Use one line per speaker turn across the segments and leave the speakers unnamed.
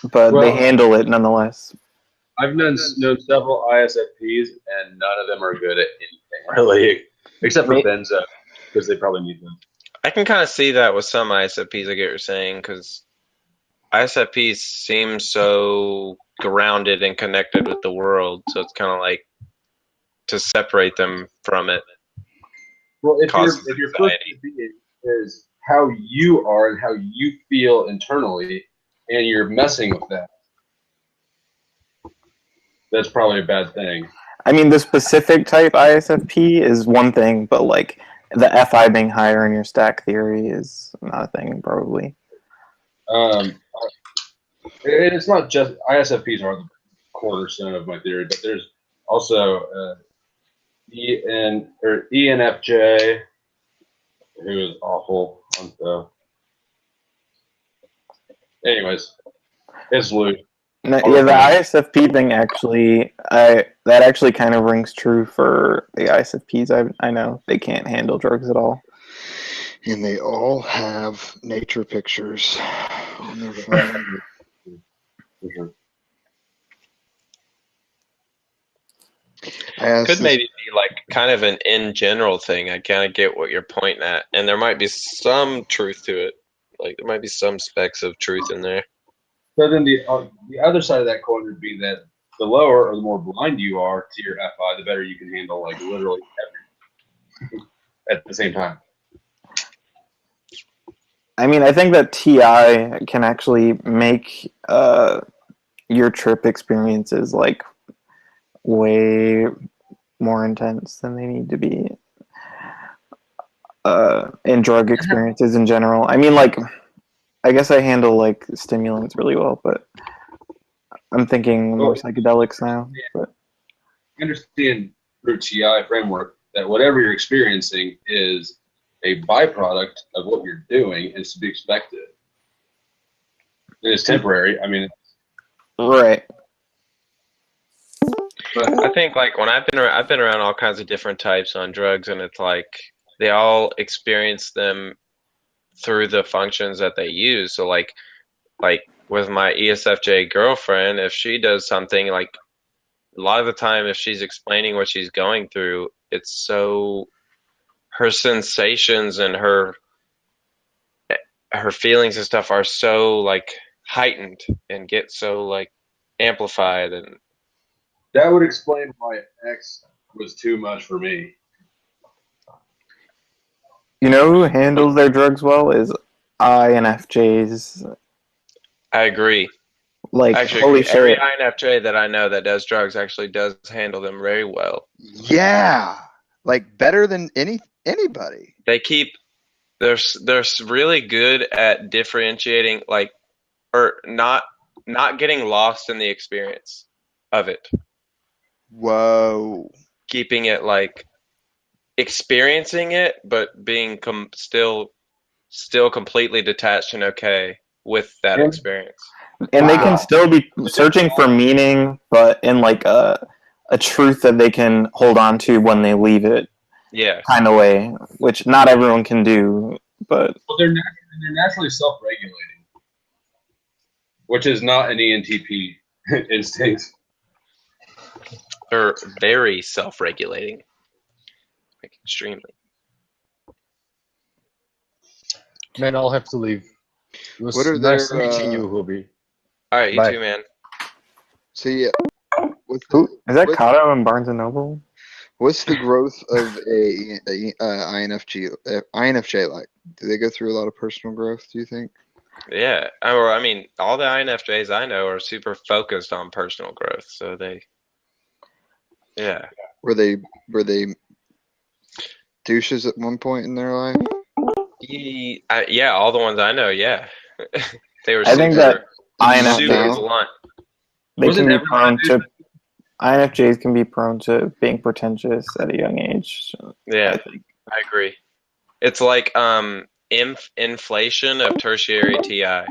but they
Well,
handle it nonetheless.
I've known several ISFPs, and none of them are good at anything really, except for
May-
benzo, because they probably need them.
I can kind of see that with some ISFPs. I get what you're saying because ISFPs seem so grounded and connected with the world, so it's kind of like to separate them from it
Well,
causes
if your first
anxiety.
idea is how you are and how you feel internally, and you're messing with that, that's probably a bad thing.
I mean, the specific type ISFP is one thing, but like the FI being higher in your stack theory is not a thing, probably.
Um, and it's not just ISFPs are the cornerstone of my theory, but there's also ENFJ, who is awful. Anyways, it's Luke. I'll
Yeah, the
refrain.
ISFP thing actually, that actually kind of rings true for the ISFPs. I know they can't handle drugs at all.
And they all have nature pictures on their phone. I asked
Could
this.
maybe be like kind of an in general thing. I kind of get what you're pointing at, and there might be some truth to it. Like there might be some specks of truth in there.
So then the other side of that coin would be that the lower or the more blind you are to your FI, the better you can handle like literally everything at the same time.
I mean, I think that TI can actually make your trip experiences like way more intense than they need to be in drug experiences in general. I mean, like, I guess I handle like stimulants really well, but I'm thinking more
Well,
psychedelics now. But
understand through TI framework that whatever you're experiencing is a byproduct of what you're doing and it's to be expected. It is temporary. I mean,
right,
but
I think like when I've been around all kinds of different types on drugs, and it's like they all experience them through the functions that they use. So like with my ESFJ girlfriend, if she does something like a lot of the time, if she's explaining what she's going through, it's so her sensations and her feelings and stuff are so like heightened and get so like amplified and
that would explain why X was too much for me.
you know who handles their drugs well is INFJs.
I agree. I
Like,
actually
holy
agree. Every
shit!
INFJ that I know that does drugs actually does handle them very well.
Yeah, like better than anybody.
They keep they're really good at differentiating like or not getting lost in the experience of it.
Whoa.
Keeping it like experiencing it but being still completely detached and okay with that
And
experience.
And they can
Wow.
still be searching for meaning, but in like a truth that they can hold on to when they leave it,
Yeah.
kind of way, which not everyone can do. But
well, they're naturally self-regulating, which is not an ENTP instinct.
They're very self-regulating. Like extremely.
Man, I'll have to leave. It
What
was
are
nice
their
meeting you, Hobie.
All right, you
Bye.
too, man.
see what's the
who is that?
what
Kato and Barnes and Noble?
what's the growth of a INFJ like? Do they go through a lot of personal growth, do you think?
Yeah, or I mean, all the INFJs I know are super focused on personal growth, so yeah,
Were they douches at one point in their life?
yeah, all the ones I know, yeah, they were
I think
Okay.
that
super,
And not
super
INFJs
now?
blunt.
they can
Wasn't
be
everyone
prone to INFJs can be prone to being pretentious at a young age. I
Yeah,
think.
I agree. It's like inflation of tertiary TI.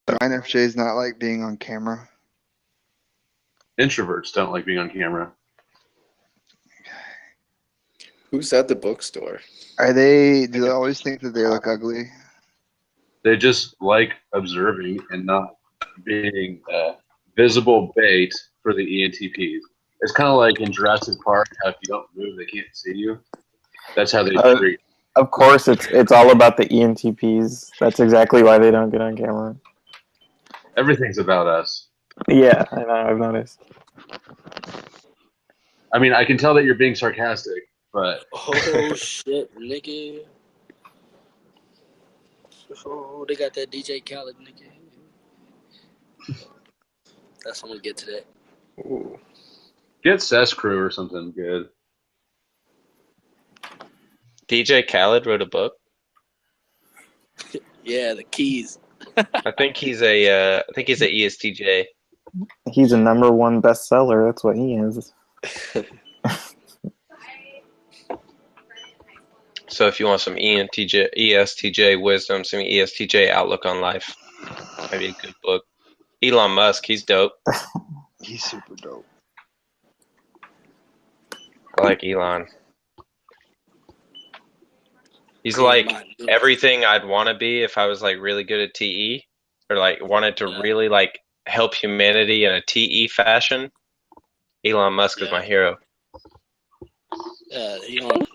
INFJ is not like being on camera.
Introverts don't like being on camera.
Who's at the bookstore?
Do they always think that they look ugly?
They just like observing and not being visible bait for the ENTPs. It's kind of like in Jurassic Park, how if you don't move, they can't see you. That's how they treat.
Of course, it's all about the ENTPs. That's exactly why they don't get on camera.
Everything's about us.
Yeah, I know. I've noticed.
I mean, I can tell that you're being sarcastic, but
Oh shit, nigga. Oh, they got that DJ Khaled, nigga. That's what I'm gonna get today.
Ooh.
get Cess Crew or something good.
DJ Khaled wrote a book.
Yeah, the keys.
I think he's a ESTJ.
He's a #1 bestseller. That's what he is.
So if you want some ESTJ wisdom, some ESTJ outlook on life, maybe a good book. Elon Musk, he's dope.
He's super dope.
I like Elon. He's like everything I'd want to be if I was like really good at TE, or like wanted to really like help humanity in a TE fashion. Elon Musk is my hero.
Elon.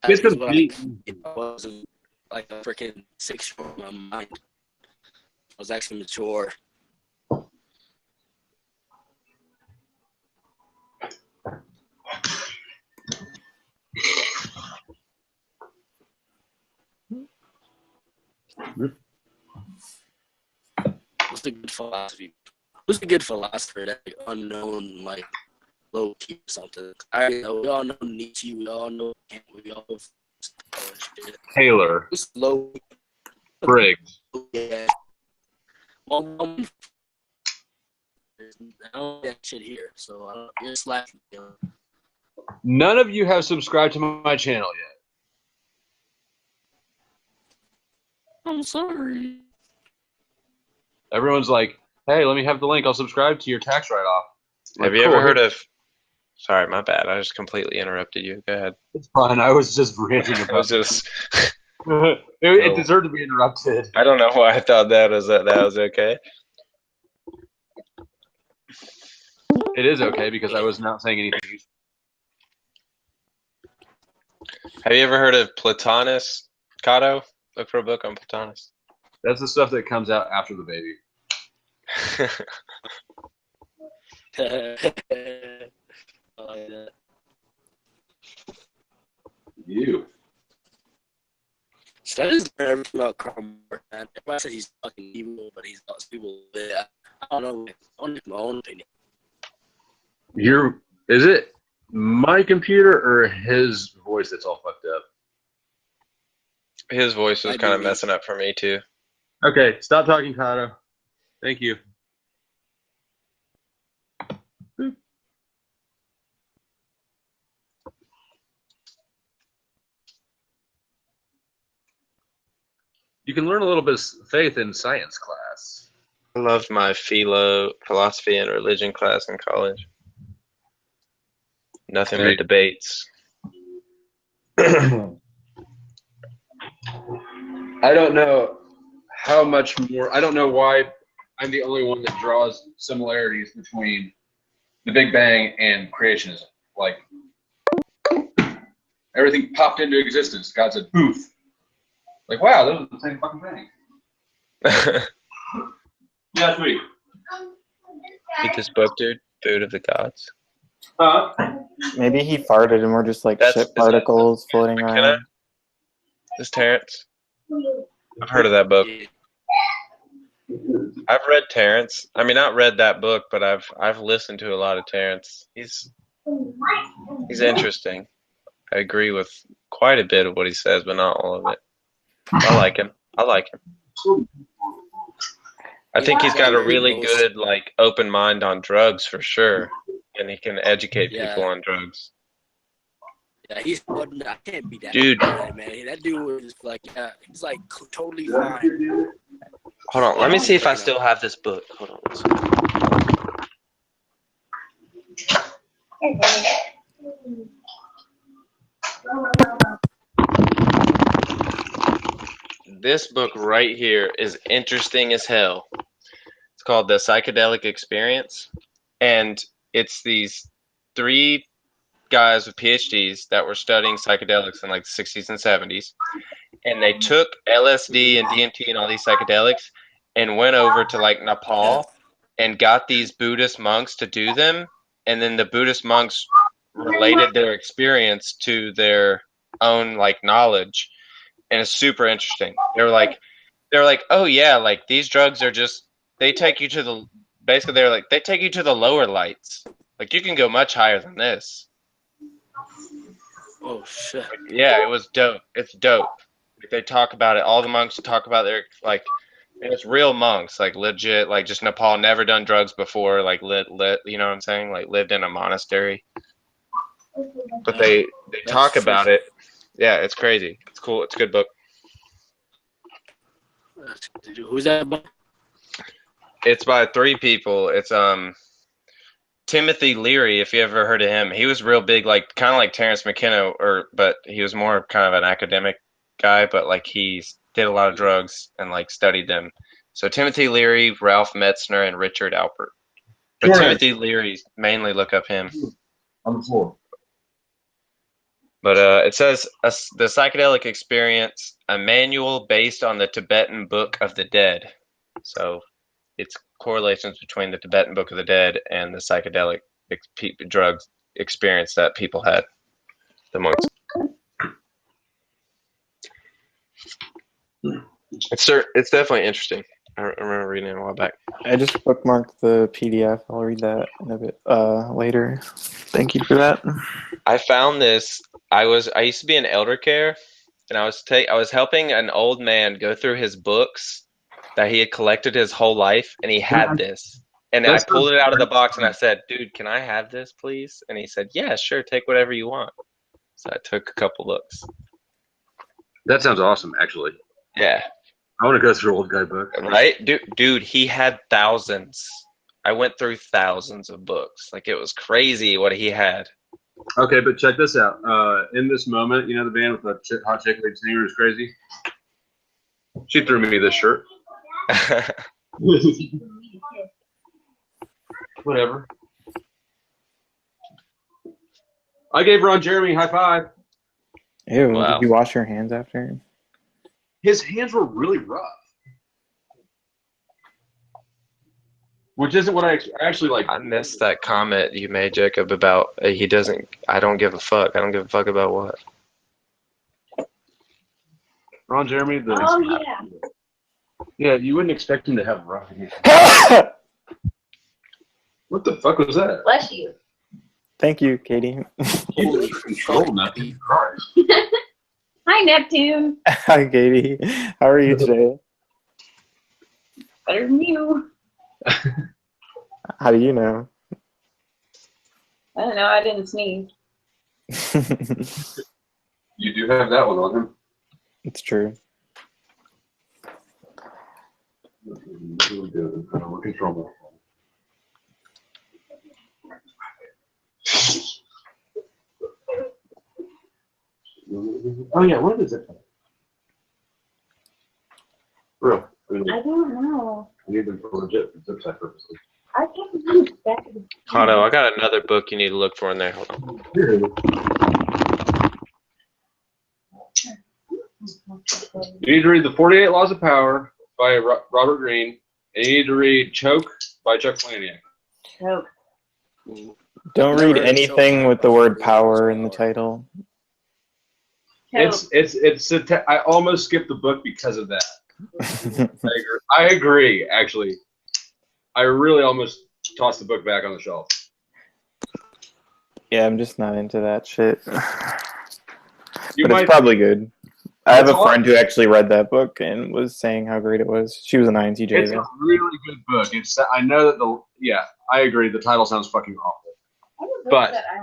Get some beat.
It wasn't like a freaking 6-year-old in my mind. I was actually mature. What's a good philosophy? Who's a good philosopher that like, unknown, like low key or something? I know we all know Nietzsche, we all know Kant, we all know shit.
Taylor,
Who's low?
Briggs.
Yeah. Well, I don't have that shit here, so I don't. You're slacking. You know?
None of you have subscribed to my channel yet.
I'm sorry.
Everyone's like, hey, let me have the link. I'll subscribe to your tax write-off.
Have you ever heard of? Sorry, my bad. I just completely interrupted you. Go ahead.
It's fine. I was just ranting
I
about
was just.
it deserved to be interrupted.
I don't know why I thought that was okay.
It is okay because I was not saying anything.
Have you ever heard of Plotinus, Cato? Look for a book on Plotinus.
That's the stuff that comes out after the baby.
I like that.
You.
So I just learned everything about Karl Marx, man. Everybody says he's fucking evil, but he's not evil. I don't know. I want to make my own opinion.
Is it my computer or his voice that's all fucked up?
His voice was kind of messing up for me too.
Okay, stop talking, Kato. Thank you. You can learn a little bit of faith in science class.
I loved my philosophy and religion class in college. Nothing but debates.
I don't know how much more. I don't know why I'm the only one that draws similarities between the Big Bang and creationism. Like, everything popped into existence. God said, poof. Like, wow, that was the same fucking thing. Yeah, sweet.
Eat this book, dude. Food of the gods.
Maybe he farted and we're just like
That's-
shit particles floating
McKenna?
around.
This Terrence. I've heard of that book. I've read Terrence. I mean, not read that book, but I've listened to a lot of Terrence. He's interesting. I agree with quite a bit of what he says, but not all of it. I like him. I think he's got a really good like open mind on drugs for sure, and he can educate people on drugs.
Yeah, I can't be that
Dude.
guy, man. That dude was like, he's like totally fine.
Hold on, let me see if I still have this book. Hold on. One second. This book right here is interesting as hell. It's called The Psychedelic Experience, and it's these 3 guys with PhDs that were studying psychedelics in like the 60s and 70s, and they took LSD and DMT and all these psychedelics and went over to like Nepal and got these Buddhist monks to do them, and then the Buddhist monks related their experience to their own like knowledge, and it's super interesting. They were like, oh yeah, like these drugs are just, they take you to the, basically they're like, they take you to the lower lights. Like you can go much higher than this.
Oh shit.
Yeah, it was dope. It's dope. Like, they talk about it. All the monks talk about their like, and it's real monks, like legit, like just Nepal, never done drugs before, like lit, you know what I'm saying? Like lived in a monastery. But they talk about it. Yeah, it's crazy. It's cool. It's a good book.
Who's that by?
It's by 3 people. It's Timothy Leary, if you ever heard of him. He was real big, like kind of like Terrence McKenna, but he was more kind of an academic guy, but like he did a lot of drugs and like studied them. So Timothy Leary, Ralph Metzner, and Richard Alpert. But
Sure.
Timothy Leary, mainly look up him.
On the floor.
But it says The Psychedelic Experience, a manual based on the Tibetan Book of the Dead. So it's correlations between the Tibetan Book of the Dead and the psychedelic drugs experience that people had, the monks. It's definitely interesting. I remember reading it a while back.
I just bookmarked the PDF. I'll read that in a bit later. Thank you for that.
I found this. I used to be in elder care, and I was helping an old man go through his books that he had collected his whole life, and he had this. And I pulled it out of the box, and I said, "Dude, can I have this, please?" And he said, "Yeah, sure. Take whatever you want." So I took a couple looks.
That sounds awesome, actually.
Yeah.
I want to go through old guy book.
Right? Dude, he had thousands. I went through thousands of books. Like, it was crazy what he had.
Okay, but check this out. In this moment, you know the band with the hot chick lead singer is crazy? She threw me this shirt. Whatever. I gave Ron Jeremy a high five.
Ew,
Wow.
did you wash your hands after?
His hands were really rough. Which isn't what I actually like.
I missed that comment you made, Jacob, about he doesn't. I don't give a fuck. I don't give a fuck about what.
Ron Jeremy,
Oh, yeah.
Yeah, you wouldn't expect him to have rough hands. What the fuck was that?
Bless you.
Thank you, Katie.
Holy
Control
fuck.
nothing. Christ.
Hi, Neptune.
Hi, Katie. How are you today?
Better than you.
How do you know?
I don't know. I didn't sneeze.
You do have that one on him.
It's true.
We're controlling. Oh yeah, what is it? Real.
I don't know.
I need them for legit zip tie purposes.
I can't remember back in the
Otto, I got another book you need to look for in there. Hold on.
You need to read The 48 Laws of Power by Robert Greene, and you need to read Choke by Chuck Palahniuk.
Choke.
Don't
Never
read
heard of
anything
Choke.
with the word power in the title.
Choke.
I almost skipped the book because of that. I agree, actually. I really almost tossed the book back on the shelf.
Yeah, I'm just not into that shit.
You
But
might
it's probably good. I have
It's
a friend who actually read that book and was saying how great it was. She was an INTJ.
It's
though.
a really good book. I know that I agree. The title sounds fucking awful.
I was
but-
that I